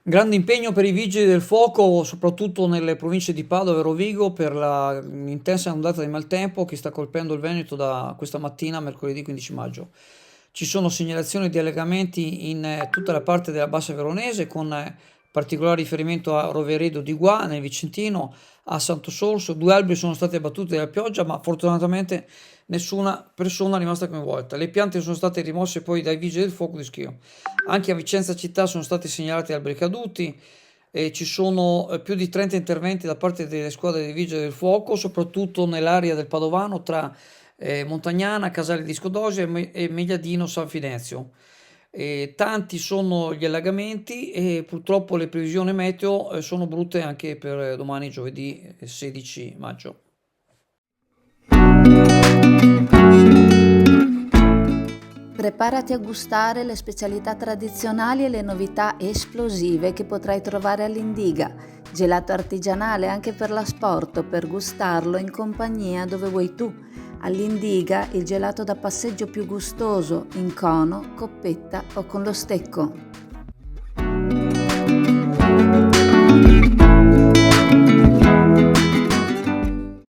Grande impegno per i vigili del fuoco, soprattutto nelle province di Padova e Rovigo, per l'intensa ondata di maltempo che sta colpendo il Veneto da questa mattina, mercoledì 15 maggio. Ci sono segnalazioni di allagamenti in tutta la parte della Bassa Veronese, con particolare riferimento a Roveredo di Gua, nel Vicentino, a Santo Sorso. Due alberi sono stati abbattuti dalla pioggia, ma fortunatamente nessuna persona è rimasta coinvolta. Le piante sono state rimosse poi dai vigili del fuoco di Schio. Anche a Vicenza città sono stati segnalati alberi caduti e ci sono più di 30 interventi da parte delle squadre dei vigili del fuoco, soprattutto nell'area del Padovano tra Montagnana, Casale di Scodosia e Megliadino San Finezio. Tanti sono gli allagamenti e purtroppo le previsioni meteo sono brutte anche per domani giovedì 16 maggio. Preparati a gustare le specialità tradizionali e le novità esplosive che potrai trovare all'Indiga. Gelato artigianale anche per l'asporto, per gustarlo in compagnia dove vuoi tu. All'Indiga il gelato da passeggio più gustoso, in cono, coppetta o con lo stecco.